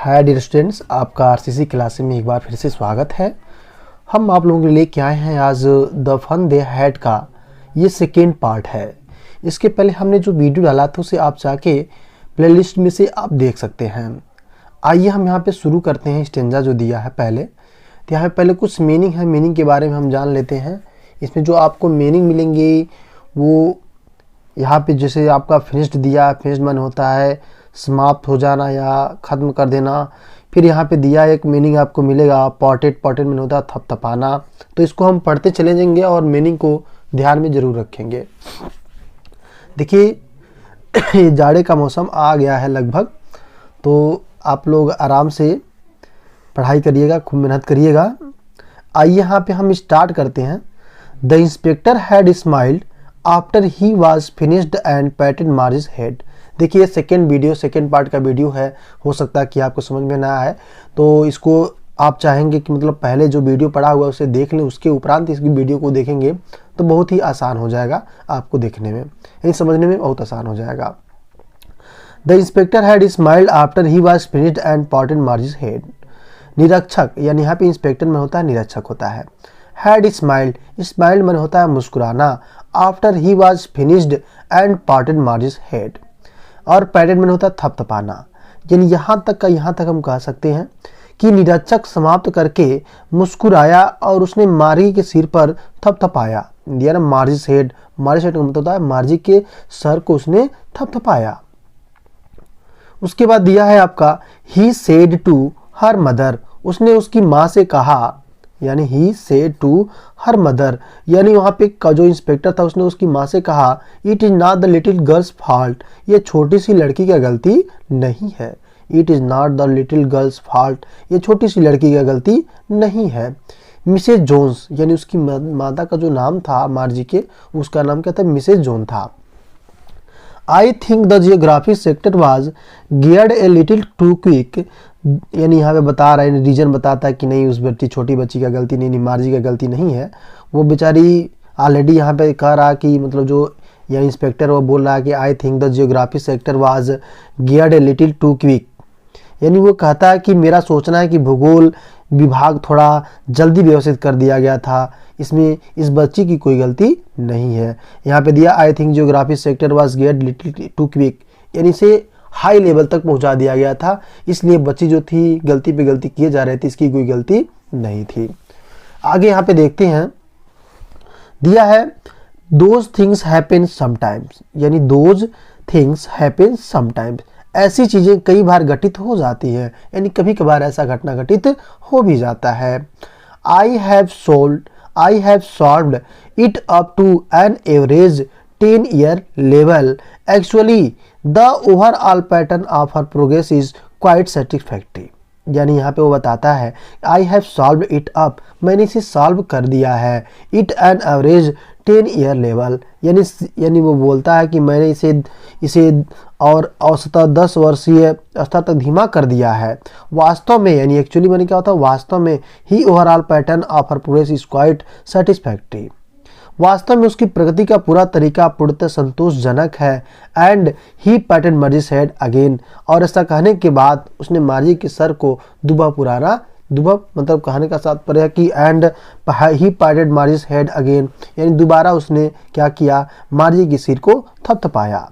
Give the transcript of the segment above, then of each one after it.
Hi dear students, आपका RCC class में एक बार फिर से स्वागत है। हम आप लोगों के लिए लेके आए हैं आज द फन दे हैड का ये सेकेंड पार्ट है। इसके पहले हमने जो वीडियो डाला था उसे आप जाके प्लेलिस्ट में से आप देख सकते हैं। आइए हम यहाँ पे शुरू करते हैं। स्टेंजा जो दिया है पहले, तो यहाँ पे पहले कुछ मीनिंग है, मीनिंग के बारे में हम जान लेते हैं। इसमें जो आपको मीनिंग मिलेंगे वो यहाँ पे जैसे आपका फिनिश्ड दिया, फिनिश्ड मन होता है समाप्त हो जाना या ख़त्म कर देना। फिर यहाँ पे दिया एक मीनिंग आपको मिलेगा पॉटेड, पॉटेड मीन होता है थपथपाना। तो इसको हम पढ़ते चले जाएंगे और मीनिंग को ध्यान में ज़रूर रखेंगे। देखिए ये जाड़े का मौसम आ गया है लगभग, तो आप लोग आराम से पढ़ाई करिएगा, खूब मेहनत करिएगा। आइए यहाँ पे हम स्टार्ट करते हैं। The inspector had smiled after he was finished and पैटेड merges head. देखिए सेकेंड पार्ट का वीडियो है, हो सकता है कि आपको समझ में ना आए, तो इसको आप चाहेंगे कि मतलब पहले जो वीडियो पढ़ा हुआ है उसे देख लें, उसके उपरांत इसकी वीडियो को देखेंगे तो बहुत ही आसान हो जाएगा आपको देखने में, यानी समझने में बहुत आसान हो जाएगा। The inspector had smiled after he was finished and पैटेड merges head. निरीक्षक, यानी यहाँ पे इंस्पेक्टर में होता है निरीक्षक होता है। हैड स्माइल्ड, स्माइल्ड मन होता है मुस्कुराना। After he was finished and पैटेड merges head, और पैटेड मन होता है थपथपाना। यानी यहाँ तक हम कह सकते हैं कि निरीक्षक समाप्त करके मुस्कुराया और उसने मार्जी के सिर पर थपथपाया। दिया ना मार्जिस हेड, मार्जिस हेड का मतलब होता है मार्जी के सर को उसने थपथपाया। उसके बाद दिया है आपका he said to her mother, उसने उसकी माँ से कहा, यानी he said to her mother, यानी वहाँ पे का जो इंस्पेक्टर था उसने उसकी माँ से कहा it is not the little girls fault, ये छोटी सी लड़की का गलती नहीं है। It is not the little girls fault, ये छोटी सी लड़की का गलती नहीं है। मिसेज जोन्स, यानी उसकी माता का जो नाम था मार्जी के, उसका नाम क्या था, मिसेज जोन था। I think the geographic sector was geared a little too quick, यानी यहाँ पे बता रहा है, रीजन बताता है कि नहीं उस छोटी बच्ची का गलती नहीं, मार्जी का गलती नहीं है। वो बेचारी ऑलरेडी यहाँ पे कह रहा कि मतलब जो यह इंस्पेक्टर वो बोल रहा है कि I think the geographic sector was geared a little too quick, यानी वो कहता है कि मेरा सोचना है कि भूगोल विभाग थोड़ा जल्दी व्यवस्थित कर दिया गया था, इसमें इस बच्ची की कोई गलती नहीं है। यहाँ पे दिया I think geography sector was geared little too quick, यानी इसे हाई लेवल तक पहुंचा दिया गया था, इसलिए बच्ची जो थी गलती पे गलती किए जा रही थी, इसकी कोई गलती नहीं थी। आगे यहाँ पे देखते हैं, दिया है दोज थिंग्स हैपन समटाइम्स, यानी दोज थिंग्स हैपन समटाइम्स, ऐसी चीजें कई बार घटित हो जाती है, यानी कभी कभार ऐसा घटना घटित हो भी जाता है। I have solved it up to an average 10 year level, actually the overall pattern of her progress is quite satisfactory, यानी यहाँ पे वो बताता है I have solve it up, मैंने इसे सॉल्व कर दिया है, it an average 10 year level, यानी वो बोलता है कि मैंने इसे और औसतः 10 वर्षीय स्तर तक धीमा कर दिया है। वास्तव में, यानी एक्चुअली मैंने क्या होता है, वास्तव में ही overall pattern of her progress is quite satisfactory, वास्तव में उसकी प्रगति का पूरा तरीका पूर्णतः संतोषजनक है। And he पैटेड merges head again, और ऐसा कहने के बाद उसने मार्जी के सर को दुबा मतलब कहने का तात्पर्य है कि and he पैटेड merges head again, यानी दोबारा उसने क्या किया, मार्जी के सिर को थपथपाया।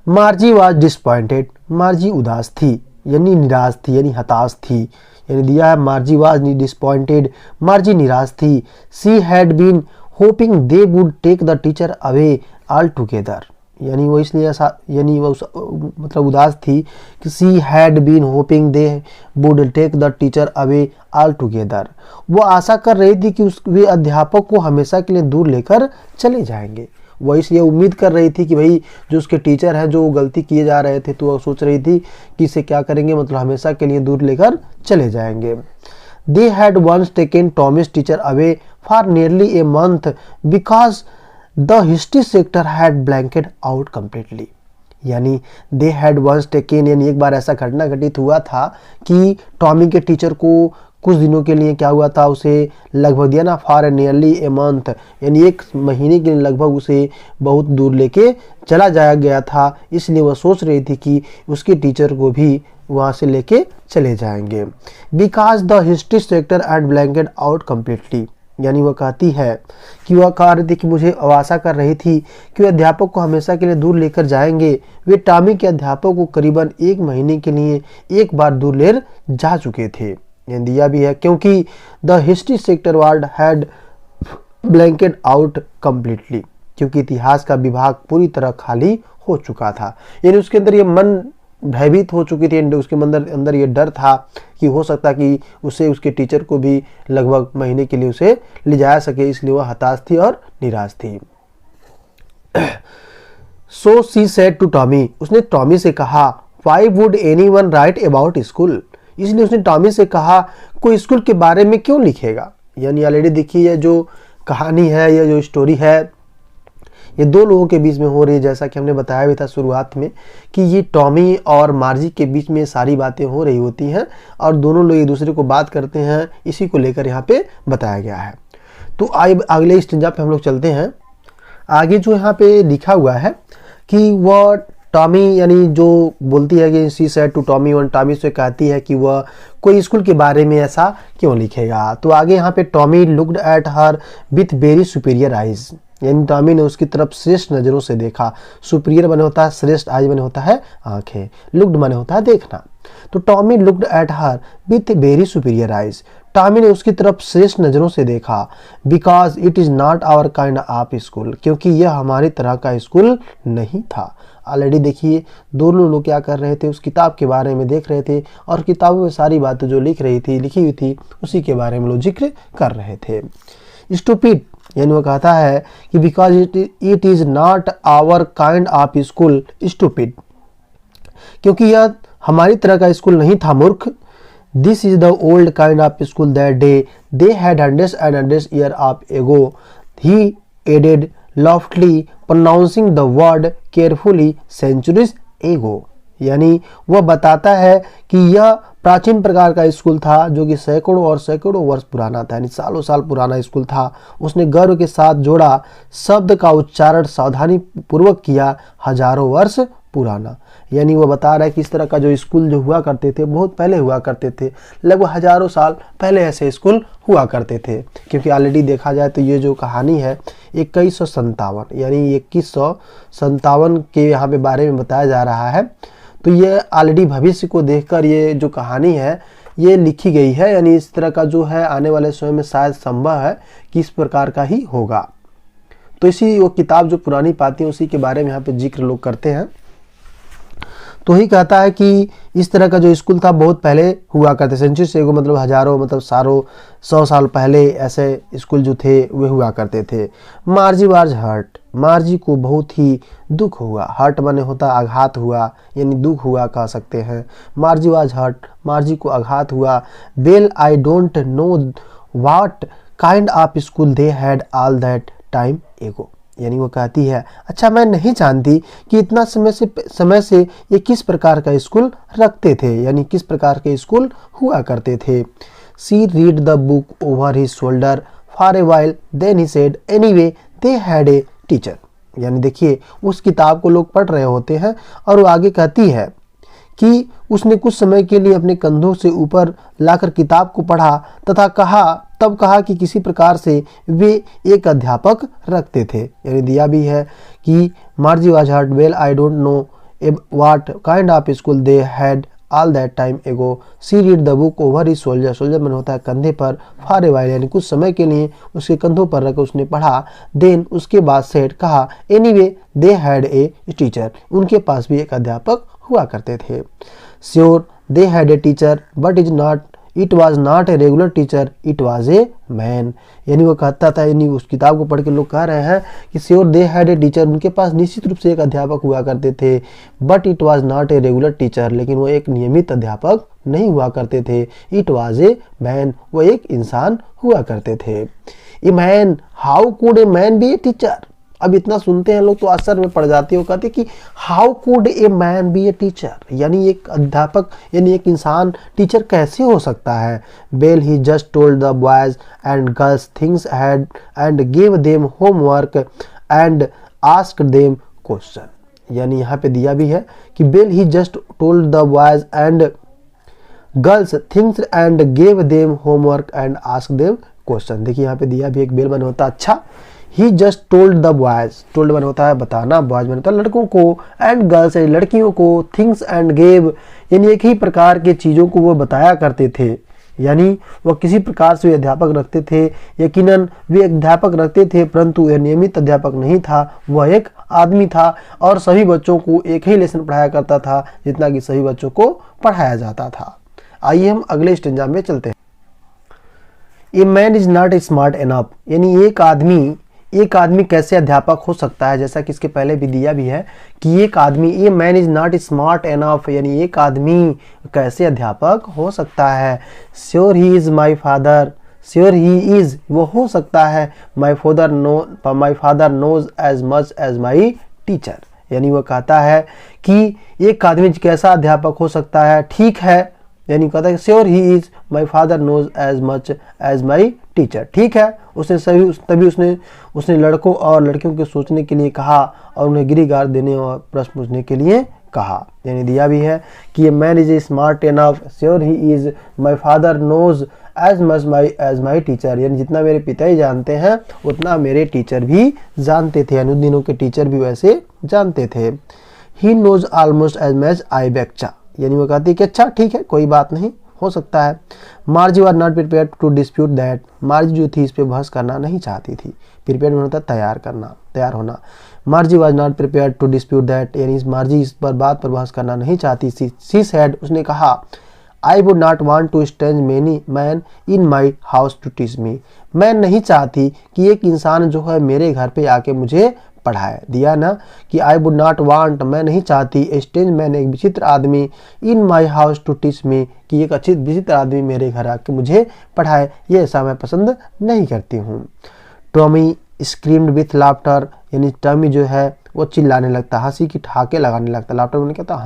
मार्जी वाज डिसपॉइंटेड, मार्जी उदास थी, यानी निराश थी, यानी हताश थी, यानी दिया है मार्जी वाज डिसपॉइंटेड, मार्जी निराश थी। She had been hoping they would take the teacher away altogether, यानी वो इसलिए ऐसा, यानी वो मतलब उदास थी कि she had been hoping they would take the teacher away altogether, वो आशा कर रही थी कि वे अध्यापक को हमेशा के लिए दूर लेकर चले जाएंगे। वो इसलिए उम्मीद कर रही थी कि भाई जो उसके टीचर हैं जो गलती किए जा रहे थे, तो वो सोच रही थी कि इसे क्या करेंगे, मतलब हमेशा के लिए दूर लेकर चले जाएंगे। They had once taken Tommy's teacher away for nearly a month because the history sector had blanked out completely, यानी दे हैड वंस टेकन, यानी एक बार ऐसा घटना घटित हुआ था कि टॉमी के टीचर को कुछ दिनों के लिए क्या हुआ था, उसे लगभग दिया ना, फॉर नियरली ए मंथ, यानी 1 महीने के लिए लगभग उसे बहुत दूर लेके चला जाया गया था। इसलिए वह सोच रही थी कि उसके टीचर को भी वहाँ से लेके चले जाएंगे। Because the history sector and blanket out completely, यानी वह कहती है कि वह कह रही थी कि मुझे आशा कर रही थी कि वे अध्यापक को हमेशा के लिए दूर लेकर जाएंगे। वे टॉमी के अध्यापक को करीबन 1 महीने के लिए एक बार दूर ले जा चुके थे। यह दिया भी है क्योंकि the history sector ward had blanket out completely, क्योंकि इतिहास का विभाग पूरी तरह खाली हो चुका था। यानी उसके अंदर ये मन भयभीत हो चुकी थी, उसके अंदर ये डर था कि हो सकता कि उसे उसके टीचर को भी लगभग महीने के लिए उसे ले जा सके, इसलिए वह हताश थी और निराश थी। So she said to Tommy, उसने टॉमी से कहा, why would anyone write about school, इसलिए उसने टॉमी से कहा कोई स्कूल के बारे में क्यों लिखेगा। यानी ऑलरेडी देखिए ये जो कहानी है, ये जो स्टोरी है, ये 2 लोगों के बीच में हो रही है। जैसा कि हमने बताया भी था शुरुआत में कि ये टॉमी और मार्जी के बीच में सारी बातें हो रही होती हैं और दोनों लोग एक दूसरे को बात करते हैं, इसी को लेकर यहाँ पे बताया गया है। तो अगले स्टेंजा पे हम लोग चलते हैं। आगे जो यहाँ पे लिखा हुआ है कि वह टॉमी, यानी जो बोलती है कि शी सेड टू टॉमी, और टॉमी से कहती है कि वह कोई स्कूल के बारे में ऐसा क्यों लिखेगा। तो आगे यहाँ पे Tommy looked at her with very superior eyes, यानी टॉमी ने उसकी तरफ श्रेष्ठ नजरों से देखा। सुपीरियर बने होता है श्रेष्ठ, आइज बने होता है आंखें, लुक्ड बने होता है देखना। तो Tommy looked at her with very superior eyes, Tommy ने उसकी तरफ श्रेष्ठ नजरों से देखा। Because it is not our kind of school, क्योंकि यह हमारी तरह का स्कूल नहीं था। ऑलरेडी देखिए दोनों लोग क्या कर रहे थे, उस किताब के बारे में देख रहे थे और किताबों में सारी बातें जो लिखी हुई थी उसी के बारे में लोग जिक्र कर रहे थे। स्टूपिड, यानी वो कहता है कि because it is not our kind of school stupid, क्योंकि यह हमारी तरह का स्कूल नहीं था मूर्ख। This is the old kind of school that they had hundreds and hundreds year of ago, he added loftily pronouncing the word carefully centuries ago, यानी वह बताता है कि यह प्राचीन प्रकार का स्कूल था जो कि सैकड़ों और सैकड़ों वर्ष पुराना था, यानी सालों साल पुराना स्कूल था। उसने गर्व के साथ जोड़ा, शब्द का उच्चारण सावधानी पूर्वक किया, हजारों वर्ष पुराना, यानी वो बता रहा है कि इस तरह का जो स्कूल जो हुआ करते थे बहुत पहले हुआ करते थे, लगभग हजारों साल पहले ऐसे स्कूल हुआ करते थे। क्योंकि ऑलरेडी देखा जाए तो ये जो कहानी है 2157 यानी 2157 के यहाँ पे बारे में बताया जा रहा है। तो ये ऑलरेडी भविष्य को देखकर ये जो कहानी है ये लिखी गई है, यानी इस तरह का जो है आने वाले समय में शायद संभव है कि इस प्रकार का ही होगा। तो इसी वो किताब जो पुरानी पाती है उसी के बारे में यहाँ पे जिक्र लोग करते हैं। तो ही कहता है कि इस तरह का जो स्कूल था बहुत पहले हुआ करते, सेंचुरी से मतलब हजारों मतलब सारों 100 साल पहले ऐसे स्कूल जो थे वे हुआ करते थे। मार्जी वाज हर्ट, मार्जी को बहुत ही दुख हुआ, हर्ट माने होता आघात हुआ, यानी दुख हुआ कह सकते हैं। मार्जी वाज हर्ट, मार्जी को आघात हुआ। Well I don't know what kind of school they had all that time एगो, यानी वो कहती है अच्छा मैं नहीं जानती कि इतना समय से ये किस प्रकार का स्कूल रखते थे, यानी किस प्रकार के स्कूल हुआ करते थे। She read the book over his shoulder for a while then he said anyway they had a teacher, यानी देखिए उस किताब को लोग पढ़ रहे होते हैं और वो आगे कहती है कि उसने कुछ समय के लिए अपने कंधों से ऊपर लाकर किताब को पढ़ा तथा कहा कि किसी प्रकार से वे एक अध्यापक रखते थे, यानी दिया भी है कि Margie was hurt, well I don't know what kind of school they had all that time ago, she read the book over his shoulder, shoulder में होता है कंधे पर, फॉर ए वाइल यानी कुछ समय के लिए उसके कंधों पर रखकर उसने पढ़ा। देन उसके बाद सेड कहा anyway they had a teacher, उनके पास भी एक अध्यापक हुआ करते थे। Sure they had a teacher but it was not a regular teacher, it was a man, यानी वो कहता था, यानी उस किताब को पढ़ के लोग कह रहे हैं कि sure they had a teacher, उनके पास निश्चित रूप से एक अध्यापक हुआ करते थे। But it was not a regular teacher, लेकिन वो एक नियमित अध्यापक नहीं हुआ करते थे। इट वाज ए मैन, वो एक इंसान हुआ करते थे। A man, how could a man B a teacher, अब इतना सुनते हैं लोग तो असर में पड़ जाते हो, कहते कि how could a man B A teacher, यानी एक अध्यापक यानी एक इंसान टीचर कैसे हो सकता है। Well he just told the boys and girls things had and give them homework and ask them question, यानी यहाँ पे दिया भी है कि well he just told the boys and girls things and gave them homework and ask them question. देखिए यहाँ पे दिया भी एक बेल बन होता है अच्छा। He just told the boys, told बन होता है बताना, बॉयज बन होता है लड़कों को, एंड गर्ल्स यानी लड़कियों को, थिंग्स एंड गेव यानी एक ही प्रकार के चीज़ों को वो बताया करते थे, यानी वह किसी प्रकार से वे अध्यापक रखते थे। यकीनन वे अध्यापक रखते थे, परंतु यह नियमित अध्यापक नहीं था, वह एक आदमी था और सभी बच्चों को एक ही लेसन पढ़ाया करता था जितना कि सभी बच्चों को पढ़ाया जाता था। आइए हम अगले स्टेंजा में चलते हैं। ए man is not smart enough, यानी एक आदमी कैसे अध्यापक हो सकता है, जैसा कि इसके पहले भी दिया भी है कि एक आदमी, a man is not smart enough, यानी एक आदमी कैसे अध्यापक हो सकता है। Sure he is my father, sure he is वो हो सकता है, my father knows as much as my teacher, यानी वो कहता है कि एक आदमी कैसा अध्यापक हो सकता है, ठीक है, यानी कहता है sure he is my father knows as much as my teacher, ठीक है। तभी उसने लड़कों और लड़कियों के सोचने के लिए कहा और उन्हें गिरीगार देने और प्रश्न पूछने के लिए कहा, यानी दिया भी है कि ये man is smart enough, sure he is my father knows as much as my teacher, यानी जितना मेरे पिताजी जानते हैं उतना मेरे टीचर भी जानते थे, यानी उन दिनों के टीचर भी वैसे जानते थे। He knows almost as much I बेक्चा, यानी वो कहती है कि अच्छा ठीक है कोई बात नहीं, हो सकता है। Margie was not prepare to dispute that, Margie जो थी इस पर बहस करना नहीं चाहती थी। प्रिपेयर होता तैयार होना। Margie was not prepare to dispute that, यानी मार्जी इस पर बात पर बहस करना नहीं चाहती। सी सेड, उसने कहा I would not want to strange many man in my house to teach me, मैं नहीं चाहती कि एक इंसान जो है मेरे घर पे आके मुझे पढ़ाए। दिया ना कि आई वुड नॉट वांट, मैं नहीं चाहती, स्ट्रेंज मैन एक विचित्र आदमी, in my house to teach me कि एक अच्छी विचित्र आदमी मेरे घर आके मुझे पढ़ाए, ये ऐसा मैं पसंद नहीं करती हूँ। टॉमी स्क्रीम्ड विथ लाफ्टर, यानी टॉमी जो है वो चिल्लाने लगता, हंसी की ठहाके लगाने लगता, लाफ्टर मैंने कहता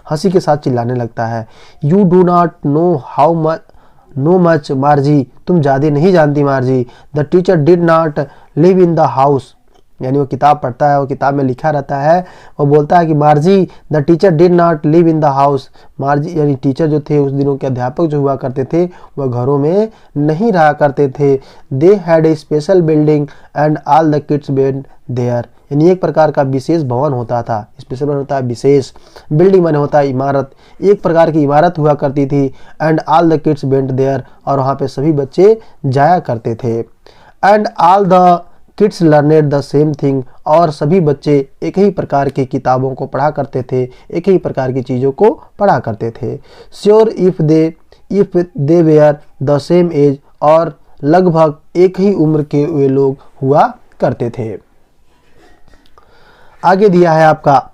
हंसी के साथ चिल्लाने लगता है। You do not know much मार्जी, तुम ज़्यादा नहीं जानती मार्जी। The teacher did not live in the house, यानी वो किताब पढ़ता है, वो किताब में लिखा रहता है, वो बोलता है कि मार्जी the teacher did not live in the house, मार्जी यानी टीचर जो थे उस दिनों के अध्यापक जो हुआ करते थे वह घरों में नहीं रहा करते थे। They had a special building and all the kids went there, यानी एक प्रकार का विशेष भवन होता था, स्पेशल भवन होता है विशेष, बिल्डिंग बने होता है इमारत, एक प्रकार की इमारत हुआ करती थी। And all the kids went there, और वहाँ पे सभी बच्चे जाया करते थे। And all the kids learned the same thing, और सभी बच्चे एक ही प्रकार की किताबों को पढ़ा करते थे, एक ही प्रकार की चीज़ों को पढ़ा करते थे। Sure if they were the same age, और लगभग एक ही उम्र के वे लोग हुआ करते थे। आगे दिया है आपका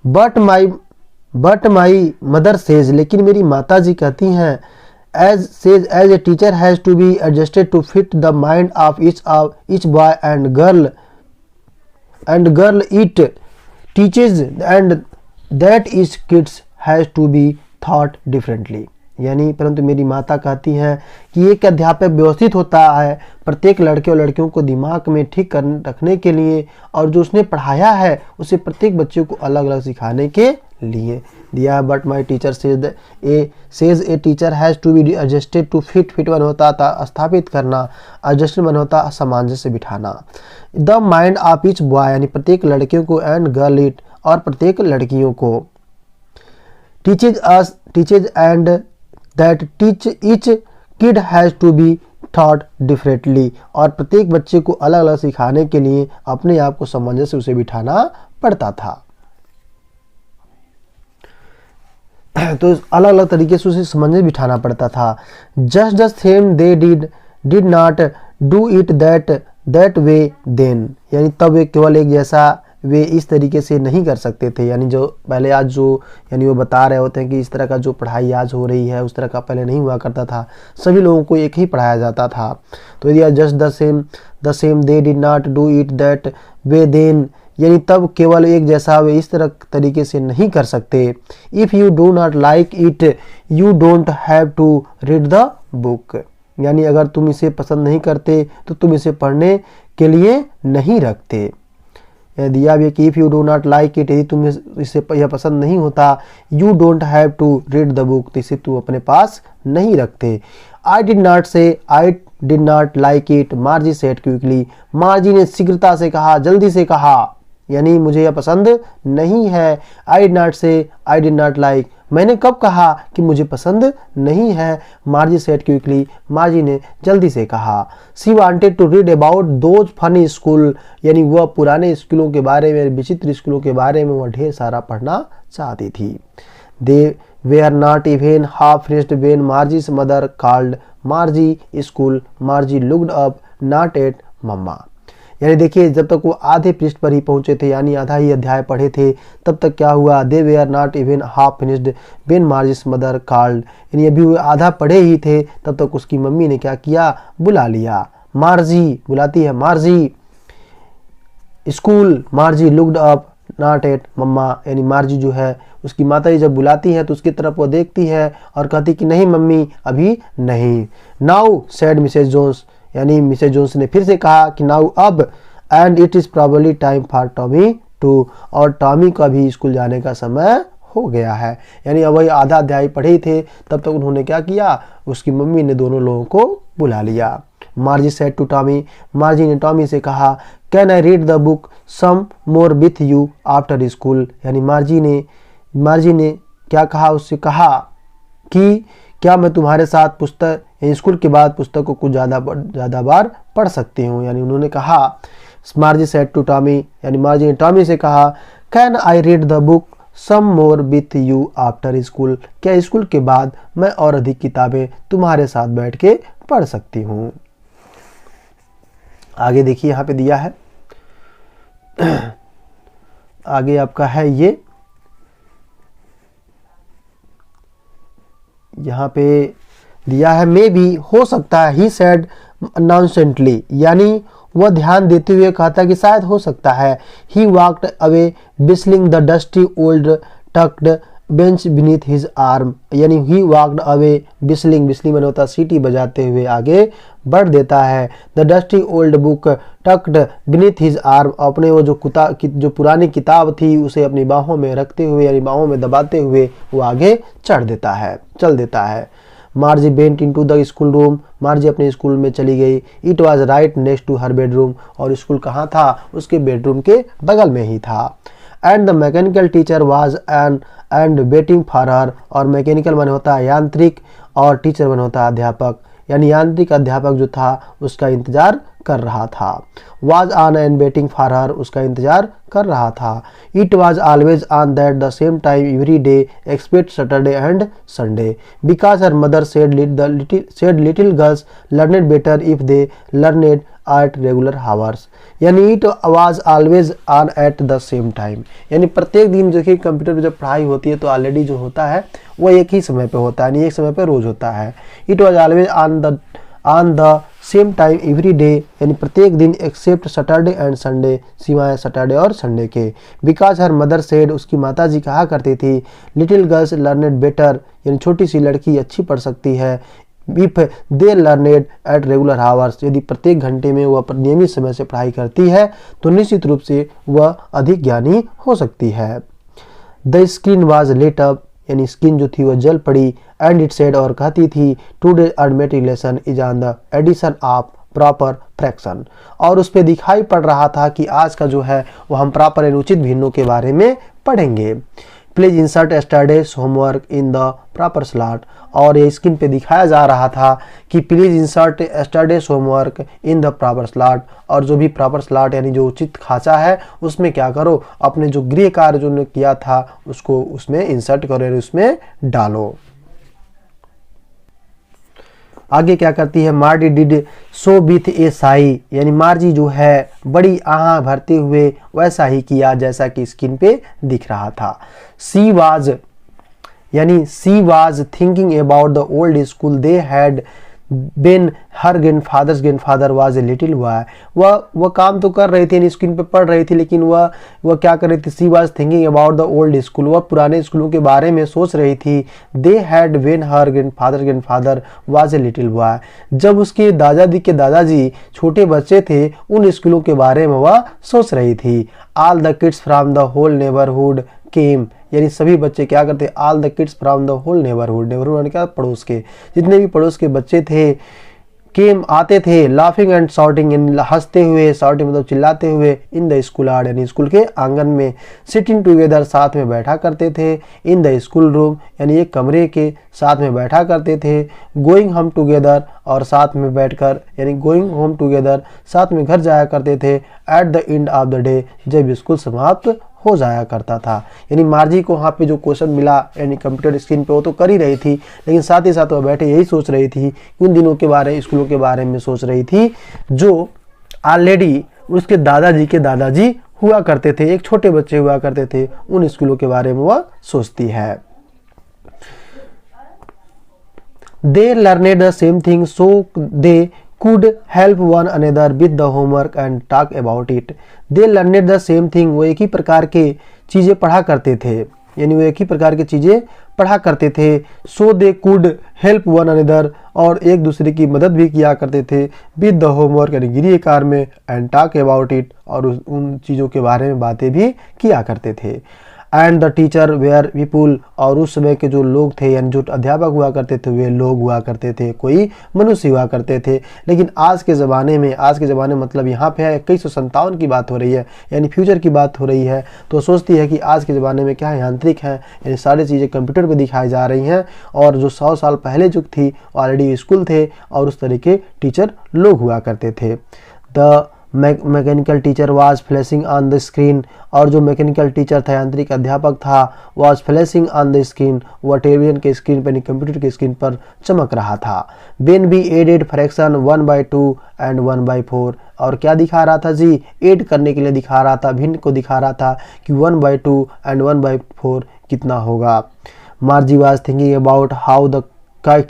बट माई मदर सेज, लेकिन मेरी माता जी कहती हैं as a teacher has to be adjusted to fit the mind of each boy and girl it teaches, and that each kids has to be taught differently, यानी परंतु मेरी माता कहती हैं कि एक अध्यापक व्यवस्थित होता है प्रत्येक लड़के और लड़कियों को दिमाग में ठीक रखने के लिए, और जो उसने पढ़ाया है उसे प्रत्येक बच्चे को अलग अलग सिखाने के लिए दिया। But my teacher says a teacher has to be adjusted to fit बन होता था स्थापित करना, एडजस्टेड बन होता सामंजस्य बिठाना। The mind of each boy, यानी प्रत्येक लड़कियों को, एंड गर्ल इट, और प्रत्येक लड़कियों को। Teaches and that teach each kid has to be thought differently, और प्रत्येक बच्चे को अलग अलग सिखाने के लिए अपने आप को सामंजस्य उसे बिठाना पड़ता था। तो अलग अलग तरीके से उसे सामंजस्य बिठाना पड़ता था। Just the same they did not do it that way then, यानी तब वे केवल एक जैसा वे इस तरीके से नहीं कर सकते थे। यानी जो पहले आज जो यानी वो बता रहे होते हैं कि इस तरह का जो पढ़ाई आज हो रही है उस तरह का पहले नहीं हुआ करता था, सभी लोगों को एक ही पढ़ाया जाता था। तो यदि just the same they did not do it that way then, यानी तब केवल एक जैसा वे इस तरह तरीके से नहीं कर सकते। If you do not like it you don't have to read the book, यानी अगर तुम इसे पसंद नहीं करते तो तुम इसे पढ़ने के लिए नहीं रखते। यदि आप ये कि if you do not like it, यदि तुम इसे यह पसंद नहीं होता, you don't have to read the book, तो इसे तुम अपने पास नहीं रखते। आई डिड नॉट से I did not like it, मार्जी said quickly, मार्जी ने शीघ्रता से कहा, जल्दी से कहा, यानी मुझे यह पसंद नहीं है। आई डिड नॉट से आई डिड नॉट लाइक, मैंने कब कहा कि मुझे पसंद नहीं है। मार्जी सेड क्विकली, मार्जी ने जल्दी से कहा। She wanted to read about those funny school, यानी वह पुराने स्कूलों के बारे में, विचित्र स्कूलों के बारे में वह ढेर सारा पढ़ना चाहती थी। They were not even half finished when Margie's mother called Margie school, Margie looked up not at mamma, यानी देखिए जब तक वो आधे पृष्ठ पर ही पहुंचे थे, यानी आधा ही अध्याय पढ़े थे, तब तक क्या हुआ, they were not even half finished when Margie's mother called, यानी अभी वो आधा पढ़े ही थे तब तक उसकी मम्मी ने क्या किया, बुला लिया। मार्जी बुलाती है, Margie school, Margie looked up not at mamma, यानी मार्जी जो है उसकी माता जी जब बुलाती है तो उसकी तरफ वो देखती है और कहती कि नहीं मम्मी अभी नहीं। नाउ सेड मिसेज जोन्स, यानी मिसेज जोन्स ने फिर से कहा कि नाउ अब, and it is probably time for Tommy to, और टॉमी का भी स्कूल जाने का समय हो गया है। यानी अब वही आधा अध्याय पढ़े थे तब तक उन्होंने क्या किया, उसकी मम्मी ने दोनों लोगों को बुला लिया। Margie said to Tommy, Margie ने टॉमी से कहा, can I read the book some more with you after school, यानी मार्जी ने क्या कहा, उससे कहा कि क्या मैं तुम्हारे साथ पुस्तक स्कूल के बाद पुस्तक को कुछ ज़्यादा बार पढ़ सकती हूँ। यानी उन्होंने कहा, मार्जी सेड टू टॉमी, यानी मार्जी ने टॉमी से कहा, can I read the book some more with you after school, क्या स्कूल के बाद मैं और अधिक किताबें तुम्हारे साथ बैठ के पढ़ सकती हूँ। आगे देखिए यहाँ पे दिया है, आगे आपका है ये, यहाँ पे दिया है मे बी, हो सकता है, ही सेड अनाउंसेंटली, यानी वह ध्यान देते हुए कहता कि शायद हो सकता है। He walked away whistling the dusty old tucked bench beneath his arm, यानी ही वॉक्ड अवे बिस्लिंग, बिस्लिंग मैंने होता सीटी बजाते हुए आगे बढ़ देता है। The dusty old book tucked beneath his arm, अपने वो जो पुरानी किताब थी उसे अपनी बाहों में रखते हुए, यानी बाहों में दबाते हुए वो आगे चल देता है। Margie went into the school room, Margie अपने स्कूल में चली गई। It was right next to her bedroom, और स्कूल कहाँ था, उसके बेडरूम के बगल में ही था। And the mechanical teacher was and waiting for her, और मैकेनिकल मन होता है यांत्रिक और टीचर मन होता है अध्यापक, यानी यांत्रिक अध्यापक जो था उसका इंतजार कर रहा था। Was on and waiting for her, उसका इंतजार कर रहा था। It was always on that the same time every day except Saturday and Sunday, because her mother said little girls learned better if they learned at regular hours, यानी it was always on at the same time, यानी प्रत्येक दिन जो कि computer पर जब पढ़ाई होती है तो ऑलरेडी जो होता है वो एक ही समय पे होता है, यानी एक समय पे रोज होता है। It was always on the same time every day, यानी प्रत्येक दिन एक्सेप्ट सैटरडे एंड संडे, सिवाय सैटरडे और संडे के। बिकॉज हर मदर सेड, उसकी माता जी कहा करती थी, लिटिल गर्ल्स लर्नेड बेटर, यानी छोटी सी लड़की अच्छी पढ़ सकती है, if they learned at regular hours, यदि प्रत्येक घंटे में वह नियमित समय से पढ़ाई करती है तो निश्चित रूप से वह अधिक ज्ञानी हो सकती है। The screen was lit up, यानी स्किन जो थी वह जल पड़ी। एंड इट सेड, और कहती थी, today arithmetic lesson is on the addition of proper fraction, और उस पर दिखाई पड़ रहा था कि आज का जो है वो हम प्रॉपर एंड उचित भिन्नों के बारे में पढ़ेंगे। Please insert yesterday's homework in the proper slot, और ये स्क्रीन पे दिखाया जा रहा था कि please insert yesterday's homework in the proper slot, और जो भी प्रॉपर स्लॉट यानी जो उचित खांचा है उसमें क्या करो, अपने जो गृह कार्य जो ने किया था उसको उसमें इंसर्ट करो, उसमें डालो। आगे क्या करती है, मार्जी डिड सो विथ ए साई, यानी मार्जी जो है बड़ी आह भरते हुए वैसा ही किया जैसा कि स्क्रीन पे दिख रहा था। She was thinking about the old school they had Ben Hur grandfather was a little boy. वह काम तो कर रही थी, स्क्रीन पे पढ़ रही थी, लेकिन वह क्या कर रही थी, she was thinking about the old school, वह पुराने स्कूलों के बारे में सोच रही थी। They had Ben Hur grandfather was a little boy, जब उसके दादाजी छोटे बच्चे थे उन स्कूलों के बारे में वह सोच रही थी। All the kids from the whole neighbourhood came, यानी सभी बच्चे क्या करते, all the kids from the whole neighbourhood यानी क्या, पड़ोस के जितने भी पड़ोस के बच्चे थे, केम आते थे, लाफिंग एंड शाउटिंग हंसते हुए, शाउटिंग मतलब चिल्लाते हुए, इन द स्कूल यार्ड यानी स्कूल के आंगन में, सिटिंग टुगेदर साथ में बैठा करते थे, इन द स्कूल रूम यानी एक कमरे के साथ में बैठा करते थे, गोइंग होम टुगेदर और साथ में बैठकर यानी गोइंग होम टुगेदर साथ में घर जाया करते थे, at the end of the day जब स्कूल समाप्त हो जाया करता था। यानी मार्जी को वहाँ पे जो क्वेश्चन मिला यानी कंप्यूटर स्क्रीन पे वो तो कर ही रही थी, लेकिन साथ ही साथ वह बैठे यही सोच रही थी, उन दिनों के बारे स्कूलों के बारे में सोच रही थी जो ऑलरेडी उसके दादाजी हुआ करते थे, एक छोटे बच्चे हुआ करते थे, उन स्कूलों के बारे में वह सोचती है। They learned the same thing so they could help one another with the homework and talk about it. They learned the same thing, वो एक ही प्रकार के चीज़ें पढ़ा करते थे, यानी वो एक ही प्रकार की चीज़ें पढ़ा करते थे। So they could help one another, और एक दूसरे की मदद भी किया करते थे, with the homework यानी गृह कार्य में, and talk about it और उन चीज़ों के बारे में बातें भी किया करते थे। And the teacher were people, और उस समय के जो लोग थे यानी जो अध्यापक हुआ करते थे वे लोग हुआ करते थे, कोई मनुष्य हुआ करते थे। लेकिन आज के ज़माने मतलब यहाँ पे है 2157 की बात हो रही है, यानी फ्यूचर की बात हो रही है, तो सोचती है कि आज के ज़माने में क्या है, यांत्रिक है, यानी सारी चीज़ें कंप्यूटर पर दिखाई जा रही हैं, और जो 100 साल पहले जो थी ऑलरेडी स्कूल थे और उस तरह के टीचर लोग हुआ करते थे। The mechanical teacher was flashing on the screen, और जो मैकेनिकल टीचर था यांत्रिक अध्यापक था, was flashing on the screen, वह टेलीविजन के स्क्रीन पर कंप्यूटर के स्क्रीन पर चमक रहा था। Ben be added fraction 1/2 and 1/4, और क्या दिखा रहा था जी, ऐड करने के लिए दिखा रहा था, भिन्न को दिखा रहा था कि 1/2 एंड 1/4 कितना होगा। मार्जी was thinking about how the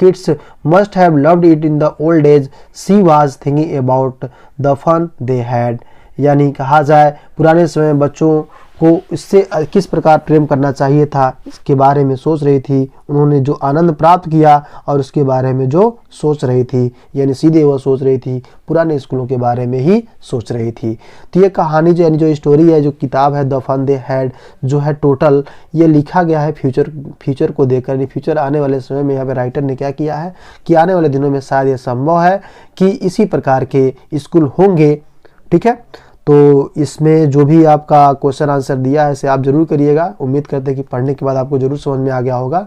kids must have loved it in the old days. She was thinking about the fun they had. यानी कहा जाए पुराने समय बच्चों को इससे किस प्रकार प्रेम करना चाहिए था, इसके बारे में सोच रही थी। उन्होंने जो आनंद प्राप्त किया और उसके बारे में जो सोच रही थी, यानी सीधे वह सोच रही थी पुराने स्कूलों के बारे में ही सोच रही थी। तो ये कहानी जो यानी जो स्टोरी है, जो किताब है द फन दे हैड, जो है टोटल ये लिखा गया है फ्यूचर को देखकर, यानी फ्यूचर आने वाले समय में यहाँ पे राइटर ने क्या किया है कि आने वाले दिनों में शायद ये संभव है कि इसी प्रकार के स्कूल होंगे। ठीक है, तो इसमें जो भी आपका क्वेश्चन आंसर दिया है इसे आप जरूर करिएगा। उम्मीद करते हैं कि पढ़ने के बाद आपको जरूर समझ में आ गया होगा।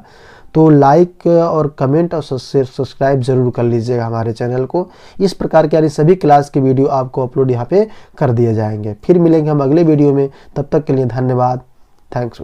तो लाइक और कमेंट और सब्सक्राइब जरूर कर लीजिएगा हमारे चैनल को। इस प्रकार के यानी सभी क्लास के वीडियो आपको अपलोड यहाँ पे कर दिए जाएंगे। फिर मिलेंगे हम अगले वीडियो में, तब तक के लिए धन्यवाद। थैंक्स।